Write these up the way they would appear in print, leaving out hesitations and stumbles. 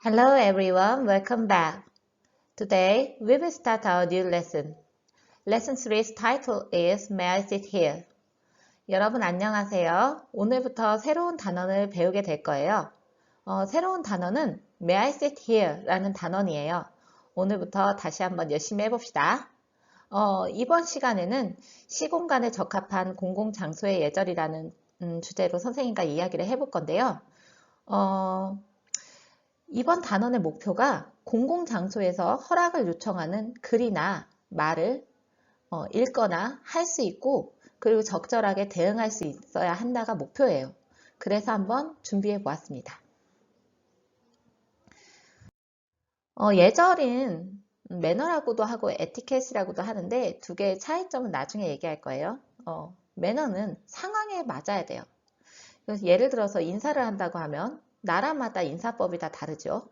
Hello everyone, welcome back. Today we will start our new lesson. Lesson 3's title is May I sit here? 여러분 안녕하세요. 오늘부터 새로운 단어를 배우게 될 거예요. 새로운 단어는 May I sit here? 라는 단원이에요. 오늘부터 다시 한번 열심히 해봅시다. 이번 시간에는 시공간에 적합한 공공장소의 예절이라는 주제로 선생님과 이야기를 해볼 건데요. 이번 단원의 목표가 공공장소에서 허락을 요청하는 글이나 말을 읽거나 할 수 있고 그리고 적절하게 대응할 수 있어야 한다가 목표예요. 그래서 한번 준비해 보았습니다. 예절은 매너라고도 하고 에티켓이라고도 하는데 두 개의 차이점은 나중에 얘기할 거예요. 매너는 상황에 맞아야 돼요. 그래서 예를 들어서 인사를 한다고 하면 나라마다 인사법이 다 다르죠.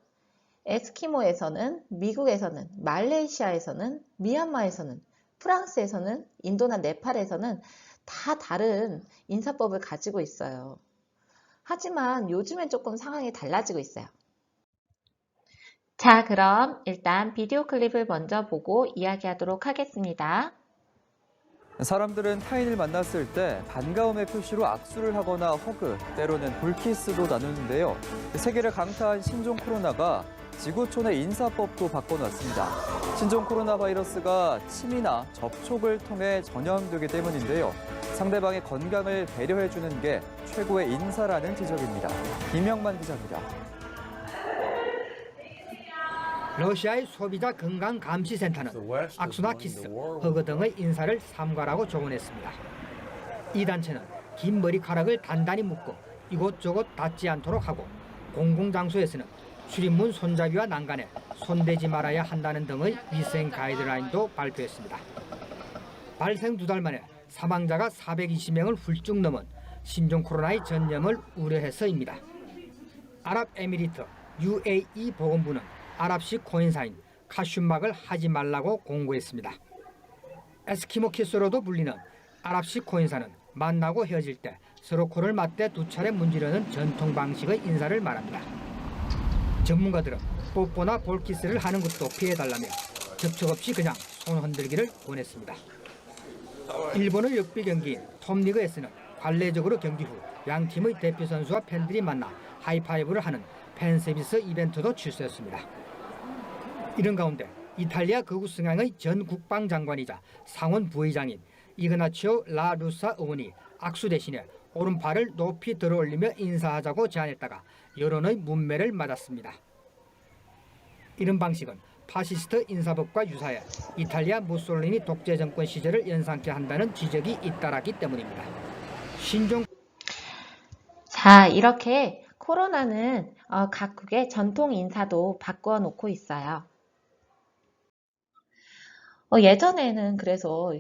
에스키모에서는, 미국에서는, 말레이시아에서는, 미얀마에서는, 프랑스에서는, 인도나 네팔에서는 다 다른 인사법을 가지고 있어요. 하지만 요즘엔 조금 상황이 달라지고 있어요. 자, 그럼 일단 비디오 클립을 먼저 보고 이야기하도록 하겠습니다. 사람들은 타인을 만났을 때 반가움의 표시로 악수를 하거나 허그, 때로는 볼키스도 나누는데요. 세계를 강타한 신종 코로나가 지구촌의 인사법도 바꿔놨습니다. 신종 코로나 바이러스가 침이나 접촉을 통해 전염되기 때문인데요. 상대방의 건강을 배려해주는 게 최고의 인사라는 지적입니다. 김영만 기자입니다. 러시아의 소비자 건강감시센터는 악수나 키스, 허그 등의 인사를 삼가라고 조언했습니다. 이 단체는 긴 머리카락을 단단히 묶고 이곳저곳 닿지 않도록 하고 공공장소에서는 출입문 손잡이와 난간에 손대지 말아야 한다는 등의 위생 가이드라인도 발표했습니다. 발생 2달 만에 사망자가 420명을 훌쩍 넘은 신종 코로나의 전염을 우려해서입니다. 아랍에미리트 UAE 보건부는 아랍식 코인사인 카슘막을 하지 말라고 공고했습니다. 에스키모 키스로도 불리는 아랍식 코인사는 만나고 헤어질 때 서로 코를 맞대 2차례 문지르는 전통 방식의 인사를 말합니다. 전문가들은 뽀뽀나 볼키스를 하는 것도 피해달라며 접촉 없이 그냥 손 흔들기를 권했습니다. 일본의 럭비 경기인 톱리그에서는 관례적으로 경기 후 양 팀의 대표 선수와 팬들이 만나 하이파이브를 하는 팬 서비스 이벤트도 출시했습니다. 이런 가운데 이탈리아 극우 성향의 전 국방장관이자 상원 부의장인 이그나치오 라 루사 의원이 악수 대신에 오른팔을 높이 들어올리며 인사하자고 제안했다가 여론의 문매를 맞았습니다. 이런 방식은 파시스트 인사법과 유사해 이탈리아 무솔리니 독재 정권 시절을 연상케 한다는 지적이 잇따랐기 때문입니다. 자, 이렇게 코로나는 각국의 전통 인사도 바꾸어 놓고 있어요. 예전에는 그래서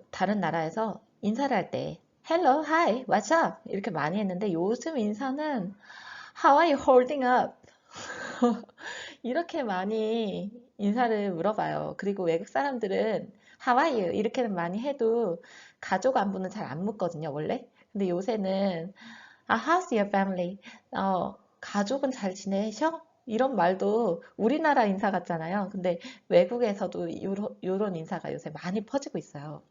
다른 나라에서 인사를 할 때 Hello, Hi, What's up? 이렇게 많이 했는데 요즘 인사는 How are you holding up? 이렇게 많이 인사를 물어봐요. 그리고 외국 사람들은 How are you? 이렇게는 많이 해도 가족 안부는 잘 안 묻거든요, 원래. 근데 요새는 How's your family? 가족은 잘 지내셔? 이런 말도 우리나라 인사 같잖아요. 근데 외국에서도 이런 인사가 요새 많이 퍼지고 있어요.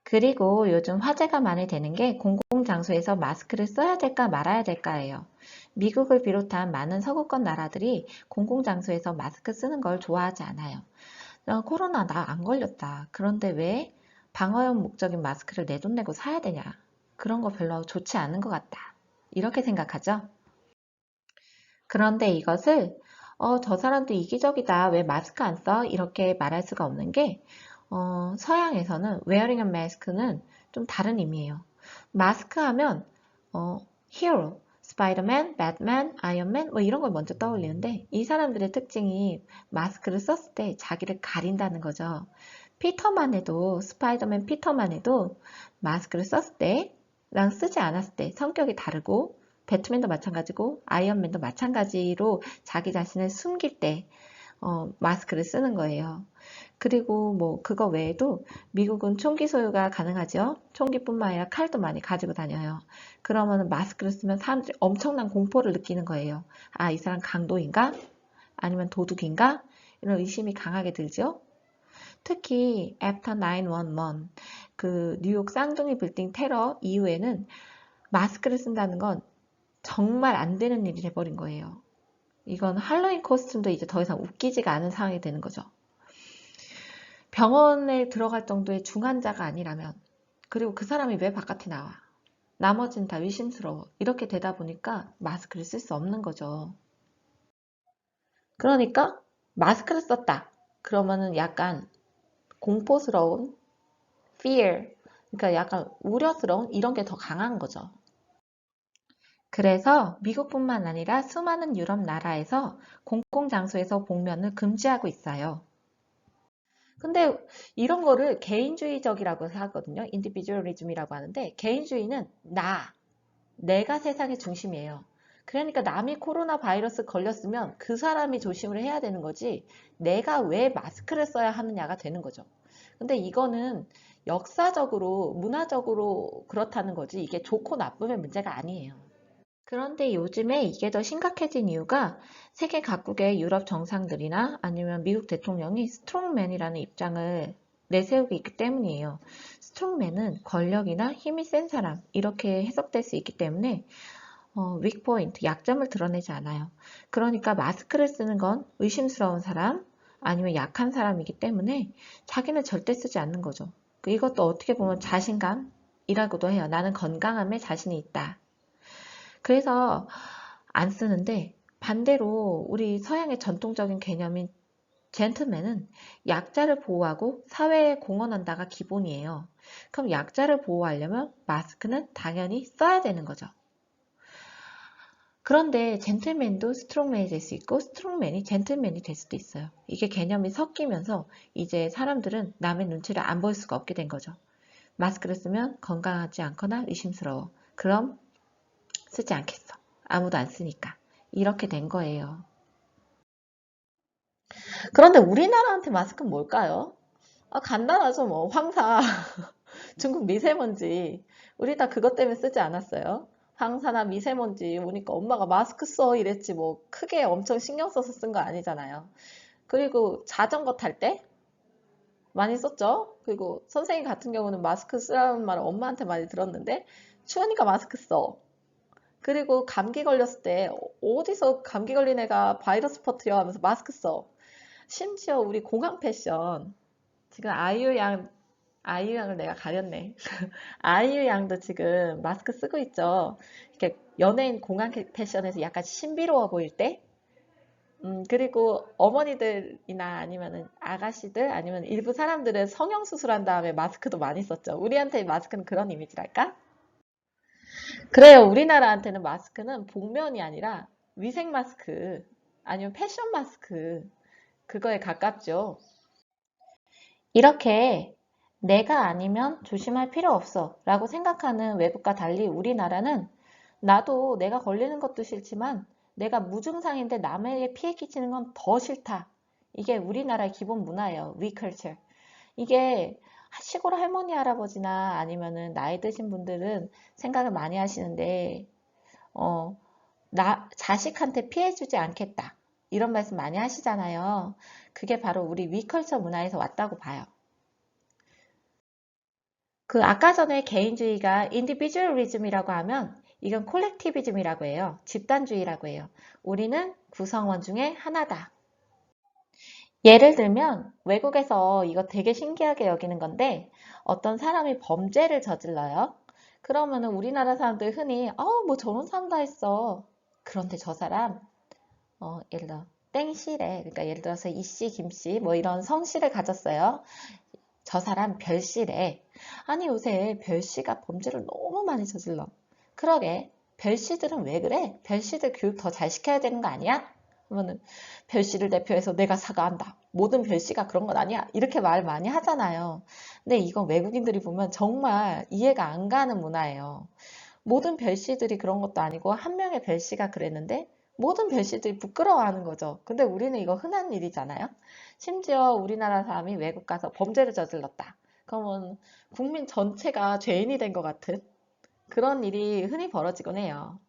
그리고 요즘 화제가 많이 되는 게 공공장소에서 마스크를 써야 될까 말아야 될까예요. 미국을 비롯한 많은 서구권 나라들이 공공장소에서 마스크 쓰는 걸 좋아하지 않아요. 코로나 나 안 걸렸다. 그런데 왜 방어용 목적인 마스크를 내 돈 내고 사야 되냐. 그런 거 별로 좋지 않은 것 같다. 이렇게 생각하죠? 그런데 이것을 저 사람도 이기적이다. 왜 마스크 안 써? 이렇게 말할 수가 없는 게 서양에서는 wearing a mask는 좀 다른 의미예요. 마스크 하면 hero, 스파이더맨, 배트맨, 아이언맨 뭐 이런 걸 먼저 떠올리는데 이 사람들의 특징이 마스크를 썼을 때 자기를 가린다는 거죠. 피터만 해도 스파이더맨 피터만 해도 마스크를 썼을 때랑 쓰지 않았을 때 성격이 다르고 배트맨도 마찬가지고 아이언맨도 마찬가지로 자기 자신을 숨길 때 마스크를 쓰는 거예요. 그리고 뭐 그거 외에도 미국은 총기 소유가 가능하죠. 총기뿐만 아니라 칼도 많이 가지고 다녀요. 그러면 마스크를 쓰면 사람들이 엄청난 공포를 느끼는 거예요. 아, 이 사람 강도인가? 아니면 도둑인가? 이런 의심이 강하게 들죠. 특히 After 9/11, 그 뉴욕 쌍둥이 빌딩 테러 이후에는 마스크를 쓴다는 건 정말 안 되는 일이 돼버린 거예요. 이건 할로윈 코스튬도 이제 더 이상 웃기지가 않은 상황이 되는 거죠. 병원에 들어갈 정도의 중환자가 아니라면, 그리고 그 사람이 왜 바깥에 나와? 나머지는 다 의심스러워. 이렇게 되다 보니까 마스크를 쓸 수 없는 거죠. 그러니까 마스크를 썼다. 그러면은 약간 공포스러운 fear, 그러니까 약간 우려스러운 이런 게 더 강한 거죠. 그래서 미국뿐만 아니라 수많은 유럽 나라에서 공공장소에서 복면을 금지하고 있어요. 근데 이런 거를 개인주의적이라고 하거든요. 인디비주얼리즘이라고 하는데 개인주의는 내가 세상의 중심이에요. 그러니까 남이 코로나 바이러스 걸렸으면 그 사람이 조심을 해야 되는 거지 내가 왜 마스크를 써야 하느냐가 되는 거죠. 근데 이거는 역사적으로, 문화적으로 그렇다는 거지 이게 좋고 나쁨의 문제가 아니에요. 그런데 요즘에 이게 더 심각해진 이유가 세계 각국의 유럽 정상들이나 아니면 미국 대통령이 스트롱맨이라는 입장을 내세우고 있기 때문이에요. 스트롱맨은 권력이나 힘이 센 사람 이렇게 해석될 수 있기 때문에 weak point, 약점을 드러내지 않아요. 그러니까 마스크를 쓰는 건 의심스러운 사람 아니면 약한 사람이기 때문에 자기는 절대 쓰지 않는 거죠. 이것도 어떻게 보면 자신감이라고도 해요. 나는 건강함에 자신이 있다. 그래서 안 쓰는데 반대로 우리 서양의 전통적인 개념인 젠틀맨은 약자를 보호하고 사회에 공헌한다가 기본이에요. 그럼 약자를 보호하려면 마스크는 당연히 써야 되는 거죠. 그런데 젠틀맨도 스트롱맨이 될 수 있고 스트롱맨이 젠틀맨이 될 수도 있어요. 이게 개념이 섞이면서 이제 사람들은 남의 눈치를 안 볼 수가 없게 된 거죠. 마스크를 쓰면 건강하지 않거나 의심스러워. 그럼 쓰지 않겠어. 아무도 안 쓰니까. 이렇게 된 거예요. 그런데 우리나라한테 마스크는 뭘까요? 간단하죠, 뭐. 황사, 중국 미세먼지. 우리 다 그것 때문에 쓰지 않았어요? 황사나 미세먼지 오니까 엄마가 마스크 써 이랬지 뭐 크게 엄청 신경 써서 쓴 거 아니잖아요. 그리고 자전거 탈 때 많이 썼죠? 그리고 선생님 같은 경우는 마스크 쓰라는 말을 엄마한테 많이 들었는데 추우니까 마스크 써. 그리고 감기 걸렸을 때 어디서 감기 걸린 애가 바이러스 퍼뜨려 하면서 마스크 써. 심지어 우리 공항 패션 지금 아이유 양을 내가 가렸네. 아이유 양도 지금 마스크 쓰고 있죠. 이렇게 연예인 공항 패션에서 약간 신비로워 보일 때 그리고 어머니들이나 아니면은 아가씨들 아니면 일부 사람들은 성형수술한 다음에 마스크도 많이 썼죠. 우리한테 마스크는 그런 이미지랄까? 그래요. 우리나라한테는 마스크는 복면이 아니라 위생 마스크 아니면 패션 마스크 그거에 가깝죠. 이렇게 내가 아니면 조심할 필요 없어 라고 생각하는 외국과 달리 우리나라는 나도 내가 걸리는 것도 싫지만 내가 무증상인데 남에게 피해 끼치는 건 더 싫다. 이게 우리나라의 기본 문화예요. We culture. 이게 시골 할머니 할아버지나 아니면은 나이 드신 분들은 생각을 많이 하시는데 자식한테 피해 주지 않겠다. 이런 말씀 많이 하시잖아요. 그게 바로 우리 위컬처 문화에서 왔다고 봐요. 그 아까 전에 개인주의가 인디비주얼리즘이라고 하면 이건 콜렉티비즘이라고 해요. 집단주의라고 해요. 우리는 구성원 중에 하나다. 예를 들면 외국에서 이거 되게 신기하게 여기는 건데 어떤 사람이 범죄를 저질러요. 그러면은 우리나라 사람들 흔히 뭐 저런 사람 다 있어. 그런데 저 사람 예를 들어 땡씨래. 그러니까 예를 들어서 이씨, 김씨 뭐 이런 성씨를 가졌어요. 저 사람 별씨래. 아니 요새 별씨가 범죄를 너무 많이 저질러. 그러게 별씨들은 왜 그래? 별씨들 교육 더 잘 시켜야 되는 거 아니야? 그러면은 별씨를 대표해서 내가 사과한다. 모든 별씨가 그런 건 아니야. 이렇게 말 많이 하잖아요. 근데 이건 외국인들이 보면 정말 이해가 안 가는 문화예요. 모든 별씨들이 그런 것도 아니고 한 명의 별씨가 그랬는데 모든 별씨들이 부끄러워하는 거죠. 근데 우리는 이거 흔한 일이잖아요. 심지어 우리나라 사람이 외국 가서 범죄를 저질렀다. 그러면 국민 전체가 죄인이 된 것 같은 그런 일이 흔히 벌어지곤 해요.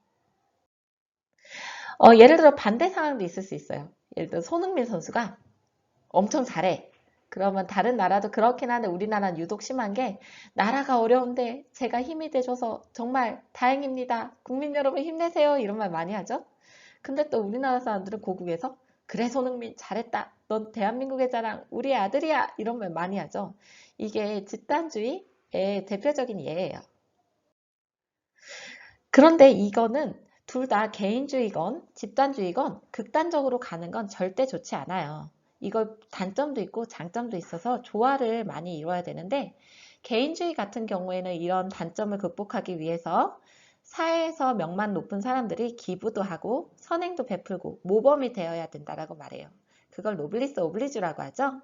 예를 들어 반대 상황도 있을 수 있어요. 예를 들어 손흥민 선수가 엄청 잘해. 그러면 다른 나라도 그렇긴 한데 우리나라는 유독 심한 게 나라가 어려운데 제가 힘이 돼줘서 정말 다행입니다. 국민 여러분 힘내세요. 이런 말 많이 하죠. 근데 또 우리나라 사람들은 고국에서 그래 손흥민 잘했다. 넌 대한민국의 자랑 우리 아들이야. 이런 말 많이 하죠. 이게 집단주의의 대표적인 예예요. 그런데 이거는 둘 다 개인주의건 집단주의건 극단적으로 가는 건 절대 좋지 않아요. 이걸 단점도 있고 장점도 있어서 조화를 많이 이루어야 되는데 개인주의 같은 경우에는 이런 단점을 극복하기 위해서 사회에서 명만 높은 사람들이 기부도 하고 선행도 베풀고 모범이 되어야 된다라고 말해요. 그걸 노블리스 오블리주라고 하죠.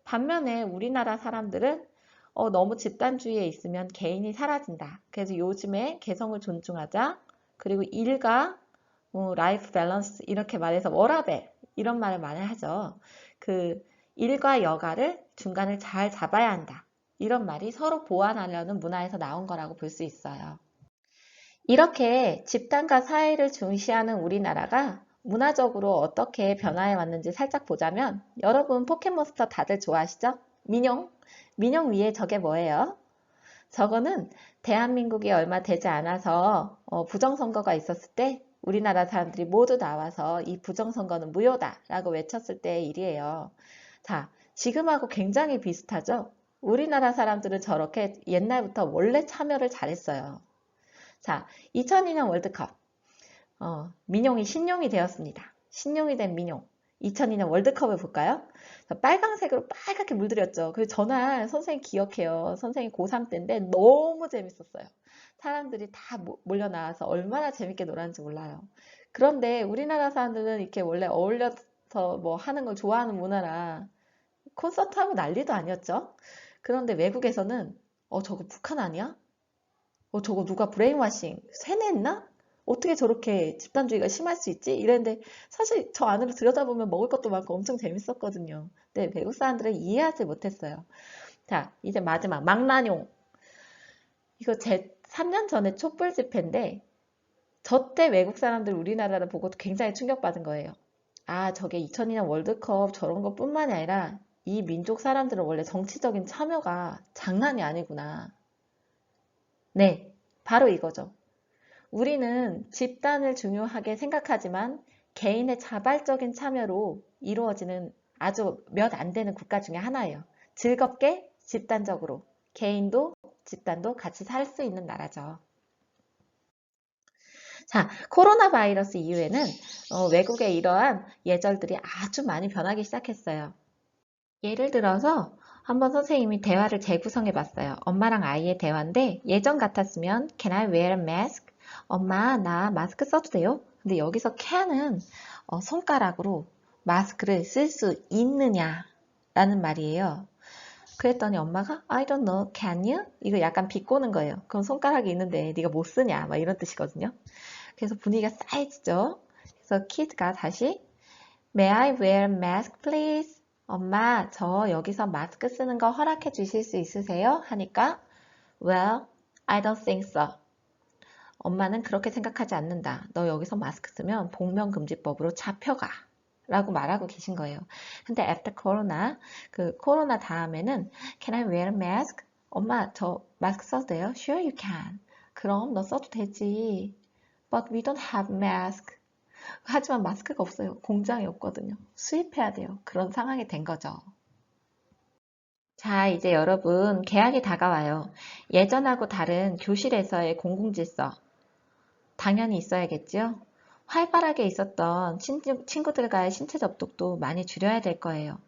반면에 우리나라 사람들은 너무 집단주의에 있으면 개인이 사라진다. 그래서 요즘에 개성을 존중하자. 그리고 일과 라이프 밸런스 이렇게 말해서 워라밸 이런 말을 많이 하죠. 그 일과 여가를 중간을 잘 잡아야 한다. 이런 말이 서로 보완하려는 문화에서 나온 거라고 볼 수 있어요. 이렇게 집단과 사회를 중시하는 우리나라가 문화적으로 어떻게 변화해 왔는지 살짝 보자면 여러분 포켓몬스터 다들 좋아하시죠? 민용? 민용 위에 저게 뭐예요? 저거는 대한민국이 얼마 되지 않아서 부정선거가 있었을 때 우리나라 사람들이 모두 나와서 이 부정선거는 무효다 라고 외쳤을 때의 일이에요. 자, 지금하고 굉장히 비슷하죠? 우리나라 사람들은 저렇게 옛날부터 원래 참여를 잘했어요. 자, 2002년 월드컵 민용이 신용이 되었습니다. 신용이 된 민용 2002년 월드컵을 볼까요? 빨강색으로 빨갛게 물들였죠. 그래서 전날 선생님 기억해요. 선생님 고3 때인데 너무 재밌었어요. 사람들이 다 몰려 나와서 얼마나 재밌게 놀았는지 몰라요. 그런데 우리나라 사람들은 이렇게 원래 어울려서 뭐 하는 걸 좋아하는 문화라 콘서트 하고 난리도 아니었죠. 그런데 외국에서는 저거 북한 아니야? 저거 누가 브레인워싱 세뇌했나? 어떻게 저렇게 집단주의가 심할 수 있지? 이랬는데 사실 저 안으로 들여다보면 먹을 것도 많고 엄청 재밌었거든요. 근데 외국 사람들은 이해하지 못했어요. 자, 이제 마지막 망나뇽. 이거 제 3년 전에 촛불 집회인데 저 때 외국 사람들 우리나라를 보고 굉장히 충격받은 거예요. 아, 저게 2002년 월드컵 저런 것뿐만이 아니라 이 민족 사람들은 원래 정치적인 참여가 장난이 아니구나. 네, 바로 이거죠. 우리는 집단을 중요하게 생각하지만 개인의 자발적인 참여로 이루어지는 아주 몇 안 되는 국가 중에 하나예요. 즐겁게 집단적으로 개인도 집단도 같이 살 수 있는 나라죠. 자, 코로나 바이러스 이후에는 외국의 이러한 예절들이 아주 많이 변하기 시작했어요. 예를 들어서 한번 선생님이 대화를 재구성해 봤어요. 엄마랑 아이의 대화인데 예전 같았으면 Can I wear a mask? 엄마, 나 마스크 써도 돼요? 근데 여기서 can은 손가락으로 마스크를 쓸 수 있느냐 라는 말이에요. 그랬더니 엄마가 I don't know, can you? 이거 약간 비꼬는 거예요. 그럼 손가락이 있는데 네가 못 쓰냐? 막 이런 뜻이거든요. 그래서 분위기가 싸해지죠. 그래서 키드가 다시 May I wear a mask, please? 엄마, 저 여기서 마스크 쓰는 거 허락해 주실 수 있으세요? 하니까 Well, I don't think so. 엄마는 그렇게 생각하지 않는다. 너 여기서 마스크 쓰면 복면금지법으로 잡혀가. 라고 말하고 계신 거예요. 근데 after corona, 그 코로나 다음에는 Can I wear a mask? 엄마, 저 마스크 써도 돼요? Sure you can. 그럼 너 써도 되지. But we don't have mask. 하지만 마스크가 없어요. 공장이 없거든요. 수입해야 돼요. 그런 상황이 된 거죠. 자, 이제 여러분 개학이 다가와요. 예전하고 다른 교실에서의 공공질서 당연히 있어야겠죠? 활발하게 있었던 친구들과의 신체 접촉도 많이 줄여야 될 거예요.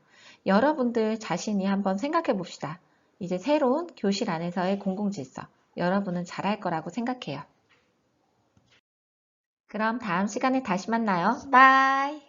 여러분들 자신이 한번 생각해 봅시다. 이제 새로운 교실 안에서의 공공질서 여러분은 잘할 거라고 생각해요. 그럼 다음 시간에 다시 만나요. 바이.